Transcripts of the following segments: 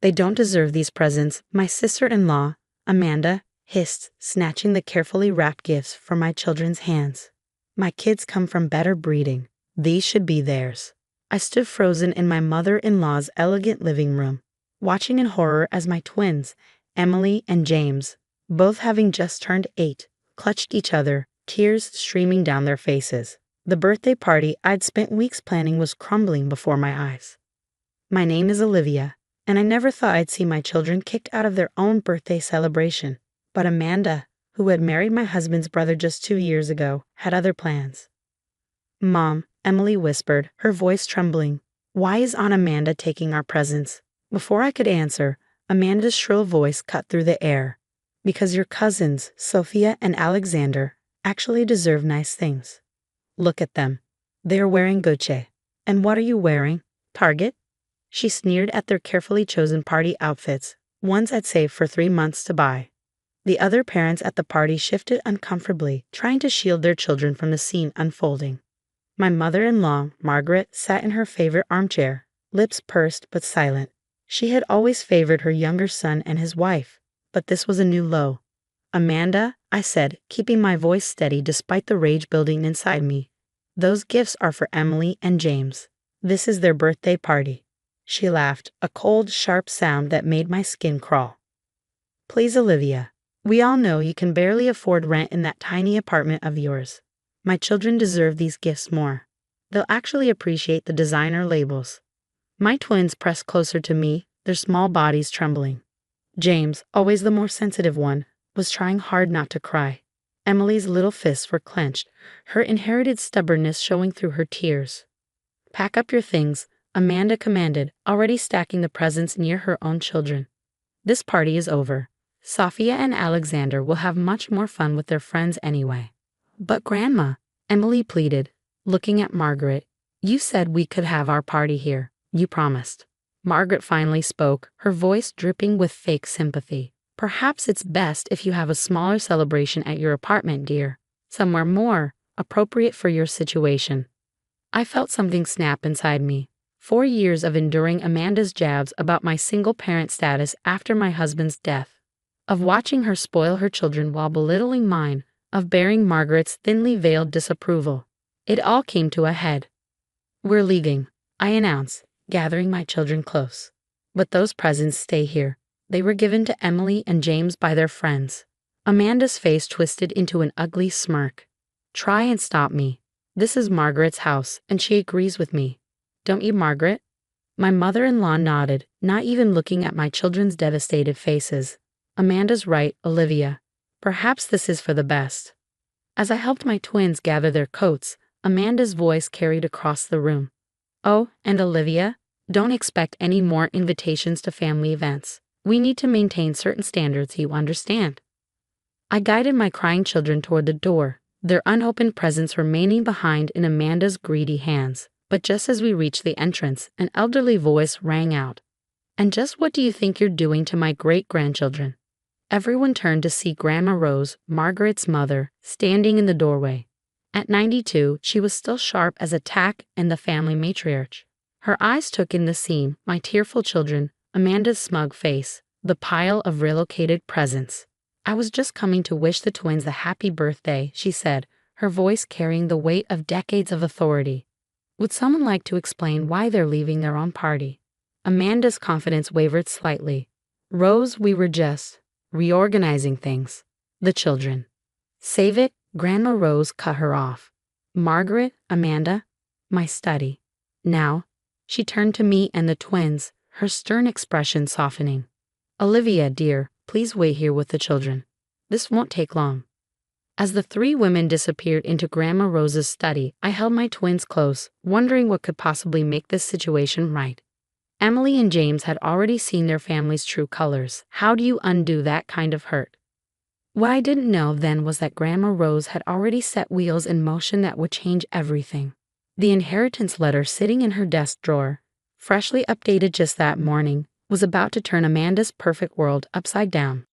They don't deserve these presents, my sister-in-law, Amanda, hissed, snatching the carefully wrapped gifts from my children's hands. My kids come from better breeding. These should be theirs. I stood frozen in my mother-in-law's elegant living room, watching in horror as my twins, Emily and James, both having just turned 8, clutched each other, tears streaming down their faces. The birthday party I'd spent weeks planning was crumbling before my eyes. My name is Olivia, and I never thought I'd see my children kicked out of their own birthday celebration. But Amanda, who had married my husband's brother just 2 years ago, had other plans. "Mom," Emily whispered, her voice trembling, "why is Aunt Amanda taking our presents?" Before I could answer, Amanda's shrill voice cut through the air. "Because your cousins, Sophia and Alexander, actually deserve nice things. Look at them. They are wearing Gucci. And what are you wearing? Target?" She sneered at their carefully chosen party outfits, ones I'd saved for 3 months to buy. The other parents at the party shifted uncomfortably, trying to shield their children from the scene unfolding. My mother-in-law, Margaret, sat in her favorite armchair, lips pursed but silent. She had always favored her younger son and his wife, but this was a new low. "Amanda," I said, keeping my voice steady despite the rage building inside me, "those gifts are for Emily and James. This is their birthday party." She laughed, a cold, sharp sound that made my skin crawl. "Please, Olivia. We all know you can barely afford rent in that tiny apartment of yours. My children deserve these gifts more. They'll actually appreciate the designer labels." My twins pressed closer to me, their small bodies trembling. James, always the more sensitive one, was trying hard not to cry. Emily's little fists were clenched, her inherited stubbornness showing through her tears. "Pack up your things," Amanda commanded, already stacking the presents near her own children. "This party is over. Sophia and Alexander will have much more fun with their friends anyway." "But Grandma," Emily pleaded, looking at Margaret, "you said we could have our party here. You promised." Margaret finally spoke, her voice dripping with fake sympathy. "Perhaps it's best if you have a smaller celebration at your apartment, dear. Somewhere more appropriate for your situation." I felt something snap inside me. 4 years of enduring Amanda's jabs about my single-parent status after my husband's death, of watching her spoil her children while belittling mine, of bearing Margaret's thinly veiled disapproval. It all came to a head. "We're leaving," I announced, gathering my children close. "But those presents stay here. They were given to Emily and James by their friends." Amanda's face twisted into an ugly smirk. "Try and stop me. This is Margaret's house, and she agrees with me. Don't you, Margaret?" My mother-in-law nodded, not even looking at my children's devastated faces. "Amanda's right, Olivia. Perhaps this is for the best." As I helped my twins gather their coats, Amanda's voice carried across the room. "Oh, and Olivia, don't expect any more invitations to family events. We need to maintain certain standards, you understand." I guided my crying children toward the door, their unopened presents remaining behind in Amanda's greedy hands. But just as we reached the entrance, an elderly voice rang out. "And just what do you think you're doing to my great-grandchildren?" Everyone turned to see Grandma Rose, Margaret's mother, standing in the doorway. At 92, she was still sharp as a tack and the family matriarch. Her eyes took in the scene, my tearful children, Amanda's smug face, the pile of relocated presents. "I was just coming to wish the twins a happy birthday," she said, her voice carrying the weight of decades of authority. "Would someone like to explain why they're leaving their own party?" Amanda's confidence wavered slightly. "Rose, we were just reorganizing things." The children. "Save it," Grandma Rose cut her off. "Margaret, Amanda, my study. Now." She turned to me and the twins, her stern expression softening. "Olivia, dear, please wait here with the children. This won't take long." As the 3 women disappeared into Grandma Rose's study, I held my twins close, wondering what could possibly make this situation right. Emily and James had already seen their family's true colors. How do you undo that kind of hurt? What I didn't know then was that Grandma Rose had already set wheels in motion that would change everything. The inheritance letter sitting in her desk drawer, freshly updated just that morning, was about to turn Amanda's perfect world upside down.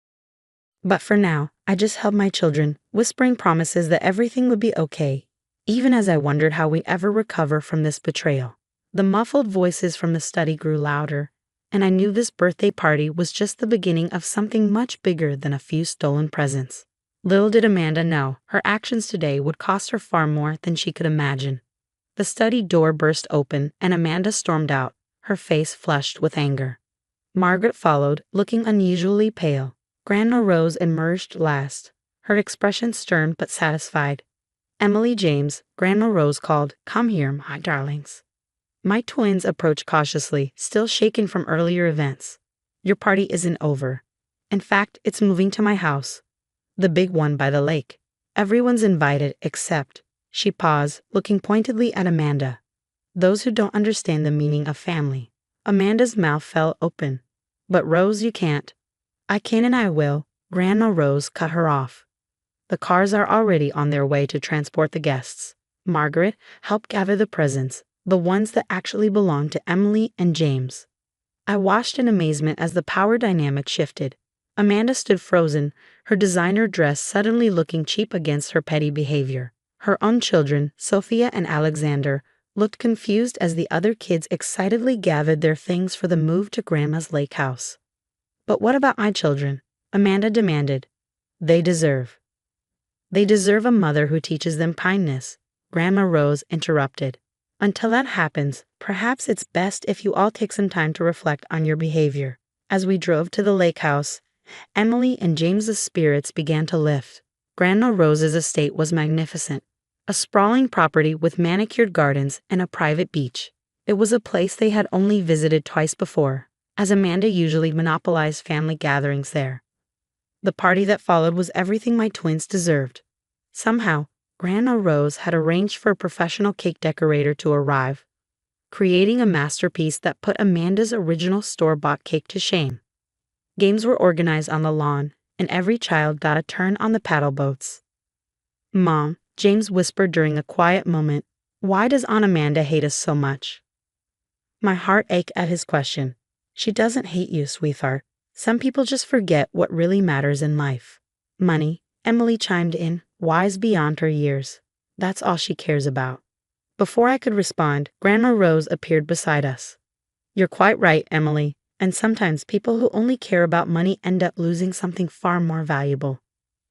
But for now, I just held my children, whispering promises that everything would be okay, even as I wondered how we'd ever recover from this betrayal. The muffled voices from the study grew louder. And I knew this birthday party was just the beginning of something much bigger than a few stolen presents. Little did Amanda know, her actions today would cost her far more than she could imagine. The study door burst open and Amanda stormed out, her face flushed with anger. Margaret followed, looking unusually pale. Grandma Rose emerged last, her expression stern but satisfied. Emily James, Grandma Rose called, "Come here, my darlings." My twins approached cautiously, still shaken from earlier events. "Your party isn't over. In fact, it's moving to my house. The big one by the lake. Everyone's invited except," she paused, looking pointedly at Amanda, "those who don't understand the meaning of family." Amanda's mouth fell open. "But Rose, you can't." "I can and I will," Grandma Rose cut her off. "The cars are already on their way to transport the guests. Margaret, help gather the presents, the ones that actually belong to Emily and James." I watched in amazement as the power dynamic shifted. Amanda stood frozen, her designer dress suddenly looking cheap against her petty behavior. Her own children, Sophia and Alexander, looked confused as the other kids excitedly gathered their things for the move to Grandma's lake house. "But what about my children?" Amanda demanded. They deserve a mother who teaches them kindness," Grandma Rose interrupted. "Until that happens, perhaps it's best if you all take some time to reflect on your behavior." As we drove to the lake house, Emily and James's spirits began to lift. Grandma Rose's estate was magnificent, a sprawling property with manicured gardens and a private beach. It was a place they had only visited twice before, as Amanda usually monopolized family gatherings there. The party that followed was everything my twins deserved. Somehow, Grandma Rose had arranged for a professional cake decorator to arrive, creating a masterpiece that put Amanda's original store-bought cake to shame. Games were organized on the lawn, and every child got a turn on the paddle boats. "Mom," James whispered during a quiet moment, "why does Aunt Amanda hate us so much?" My heart ached at his question. "She doesn't hate you, sweetheart. Some people just forget what really matters in life. Money," Emily chimed in, wise beyond her years. "That's all she cares about." Before I could respond, Grandma Rose appeared beside us. "You're quite right, Emily. And sometimes people who only care about money end up losing something far more valuable."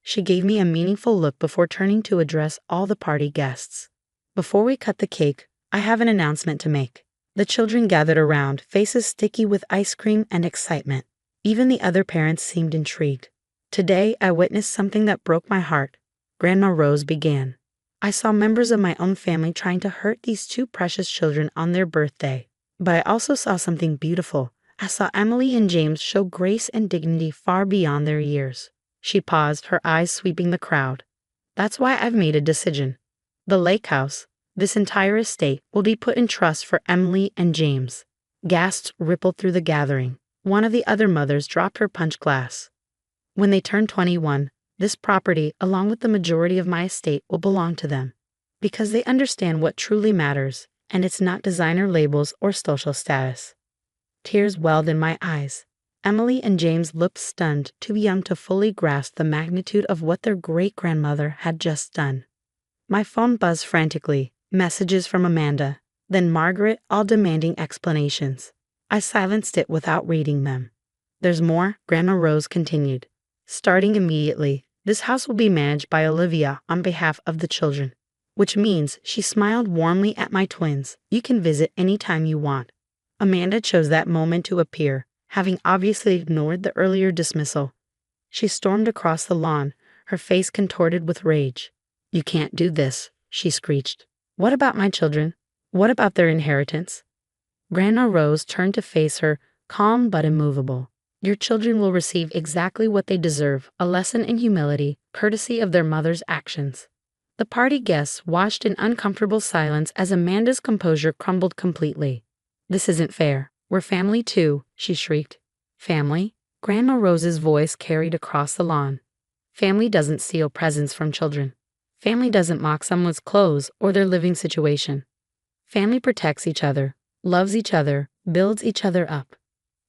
She gave me a meaningful look before turning to address all the party guests. "Before we cut the cake, I have an announcement to make." The children gathered around, faces sticky with ice cream and excitement. Even the other parents seemed intrigued. "Today, I witnessed something that broke my heart," Grandma Rose began. "I saw members of my own family trying to hurt these two precious children on their birthday. But I also saw something beautiful. I saw Emily and James show grace and dignity far beyond their years." She paused, her eyes sweeping the crowd. "That's why I've made a decision. The lake house, this entire estate, will be put in trust for Emily and James." Gasps rippled through the gathering. One of the other mothers dropped her punch glass. "When they turn 21, this property, along with the majority of my estate, will belong to them. Because they understand what truly matters, and it's not designer labels or social status." Tears welled in my eyes. Emily and James looked stunned, too young to fully grasp the magnitude of what their great-grandmother had just done. My phone buzzed frantically, messages from Amanda, then Margaret, all demanding explanations. I silenced it without reading them. "There's more," Grandma Rose continued. "Starting immediately, this house will be managed by Olivia on behalf of the children. Which means," she smiled warmly at my twins, "you can visit any time you want." Amanda chose that moment to appear, having obviously ignored the earlier dismissal. She stormed across the lawn, her face contorted with rage. "You can't do this," she screeched. "What about my children? What about their inheritance?" Grandma Rose turned to face her, calm but immovable. "Your children will receive exactly what they deserve, a lesson in humility, courtesy of their mother's actions." The party guests watched in uncomfortable silence as Amanda's composure crumbled completely. "This isn't fair. We're family too," she shrieked. "Family?" Grandma Rose's voice carried across the lawn. "Family doesn't steal presents from children. Family doesn't mock someone's clothes or their living situation. Family protects each other, loves each other, builds each other up."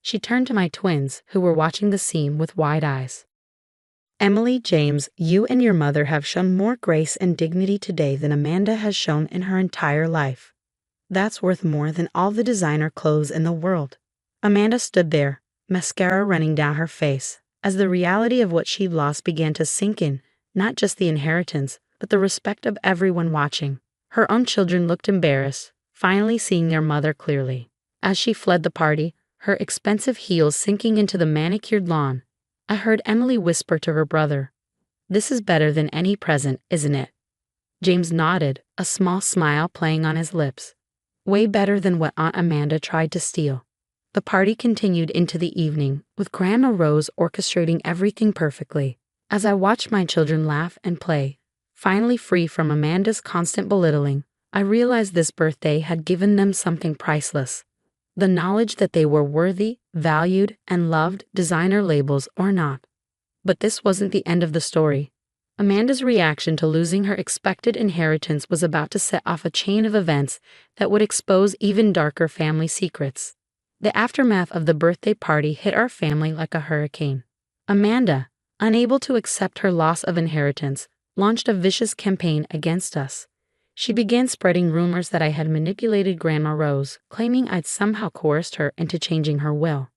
She turned to my twins, who were watching the scene with wide eyes. "Emily, James, you and your mother have shown more grace and dignity today than Amanda has shown in her entire life. That's worth more than all the designer clothes in the world." Amanda stood there, mascara running down her face, as the reality of what she'd lost began to sink in, not just the inheritance, but the respect of everyone watching. Her own children looked embarrassed, finally seeing their mother clearly. As she fled the party, her expensive heels sinking into the manicured lawn, I heard Emily whisper to her brother, "This is better than any present, isn't it?" James nodded, a small smile playing on his lips. Way better than what Aunt Amanda tried to steal. The party continued into the evening, with Grandma Rose orchestrating everything perfectly. As I watched my children laugh and play, finally free from Amanda's constant belittling, I realized this birthday had given them something priceless. The knowledge that they were worthy, valued, and loved, designer labels or not. But this wasn't the end of the story. Amanda's reaction to losing her expected inheritance was about to set off a chain of events that would expose even darker family secrets. The aftermath of the birthday party hit our family like a hurricane. Amanda, unable to accept her loss of inheritance, launched a vicious campaign against us. She began spreading rumors that I had manipulated Grandma Rose, claiming I'd somehow coerced her into changing her will.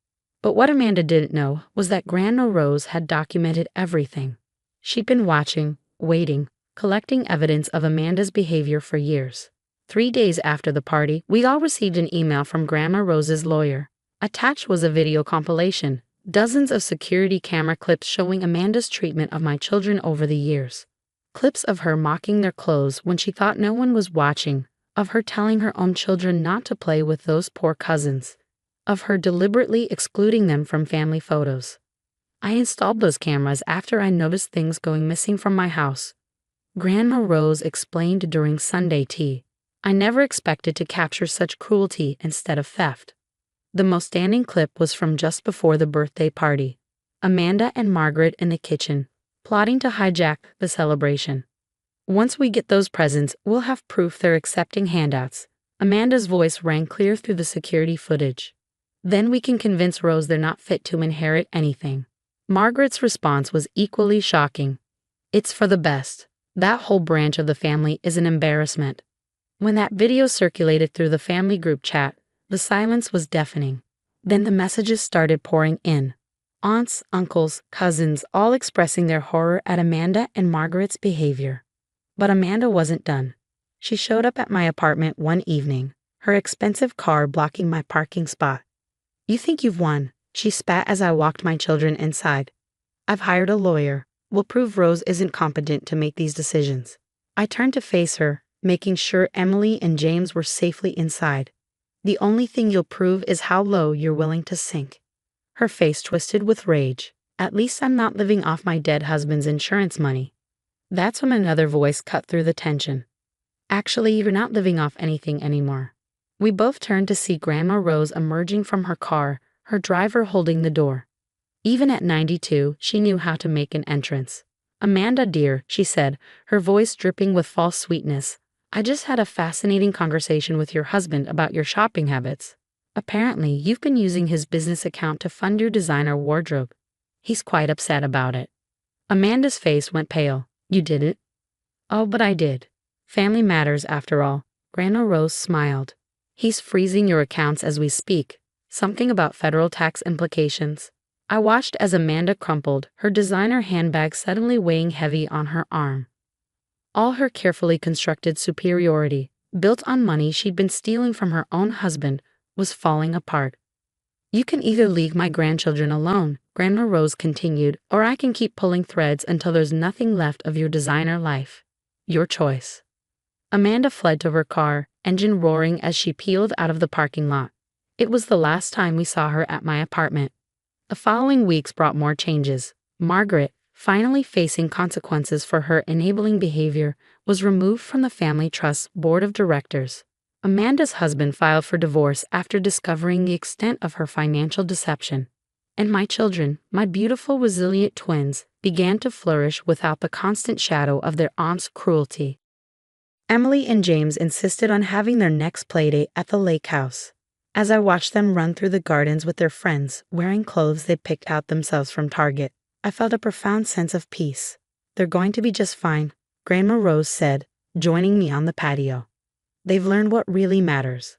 But what Amanda didn't know was that Grandma Rose had documented everything. She'd been watching, waiting, collecting evidence of Amanda's behavior for years. 3 days after the party, we all received an email from Grandma Rose's lawyer. Attached was a video compilation, dozens of security camera clips showing Amanda's treatment of my children over the years. Clips of her mocking their clothes when she thought no one was watching, of her telling her own children not to play with those poor cousins, of her deliberately excluding them from family photos. I installed those cameras after I noticed things going missing from my house. Grandma Rose explained during Sunday tea, "I never expected to capture such cruelty instead of theft." The most standing clip was from just before the birthday party. Amanda and Margaret in the kitchen, plotting to hijack the celebration. "Once we get those presents, we'll have proof they're accepting handouts." Amanda's voice rang clear through the security footage. "Then we can convince Rose they're not fit to inherit anything." Margaret's response was equally shocking. "It's for the best. That whole branch of the family is an embarrassment." When that video circulated through the family group chat, the silence was deafening. Then the messages started pouring in. Aunts, uncles, cousins, all expressing their horror at Amanda and Margaret's behavior. But Amanda wasn't done. She showed up at my apartment one evening, her expensive car blocking my parking spot. "You think you've won," she spat as I walked my children inside. "I've hired a lawyer. We'll prove Rose isn't competent to make these decisions." I turned to face her, making sure Emily and James were safely inside. "The only thing you'll prove is how low you're willing to sink." Her face twisted with rage. "At least I'm not living off my dead husband's insurance money." That's when another voice cut through the tension. "Actually, you're not living off anything anymore." We both turned to see Grandma Rose emerging from her car, her driver holding the door. Even at 92, she knew how to make an entrance. "Amanda, dear," she said, her voice dripping with false sweetness, "I just had a fascinating conversation with your husband about your shopping habits. Apparently, you've been using his business account to fund your designer wardrobe. He's quite upset about it." Amanda's face went pale. "You didn't?" "Oh, but I did. Family matters, after all." Grandma Rose smiled. "He's freezing your accounts as we speak. Something about federal tax implications." I watched as Amanda crumpled, her designer handbag suddenly weighing heavy on her arm. All her carefully constructed superiority, built on money she'd been stealing from her own husband, was falling apart. "You can either leave my grandchildren alone," Grandma Rose continued, "or I can keep pulling threads until there's nothing left of your designer life. Your choice." Amanda fled to her car, engine roaring as she peeled out of the parking lot. It was the last time we saw her at my apartment. The following weeks brought more changes. Margaret, finally facing consequences for her enabling behavior, was removed from the family trust's board of directors. Amanda's husband filed for divorce after discovering the extent of her financial deception. And my children, my beautiful resilient twins, began to flourish without the constant shadow of their aunt's cruelty. Emily and James insisted on having their next playdate at the lake house. As I watched them run through the gardens with their friends, wearing clothes they picked out themselves from Target, I felt a profound sense of peace. "They're going to be just fine," Grandma Rose said, joining me on the patio. "They've learned what really matters."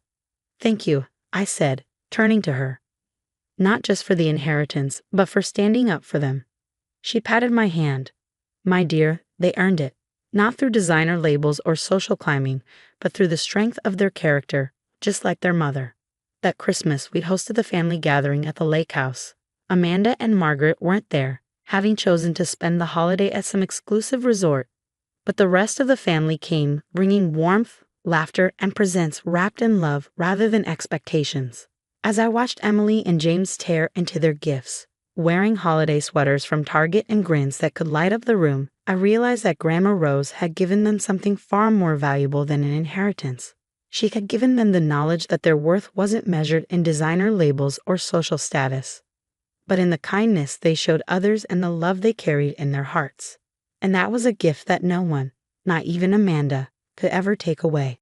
"Thank you," I said, turning to her. not just for the inheritance, but for standing up for them. She patted my hand. My dear, they earned it. Not through designer labels or social climbing, but through the strength of their character, just like their mother. That Christmas, we'd hosted the family gathering at the lake house. Amanda and Margaret weren't there, having chosen to spend the holiday at some exclusive resort. But the rest of the family came, bringing warmth, laughter, and presents wrapped in love rather than expectations. As I watched Emily and James tear into their gifts, wearing holiday sweaters from Target and grins that could light up the room, I realized that Grandma Rose had given them something far more valuable than an inheritance. She had given them the knowledge that their worth wasn't measured in designer labels or social status, but in the kindness they showed others and the love they carried in their hearts. And that was a gift that no one, not even Amanda, could ever take away.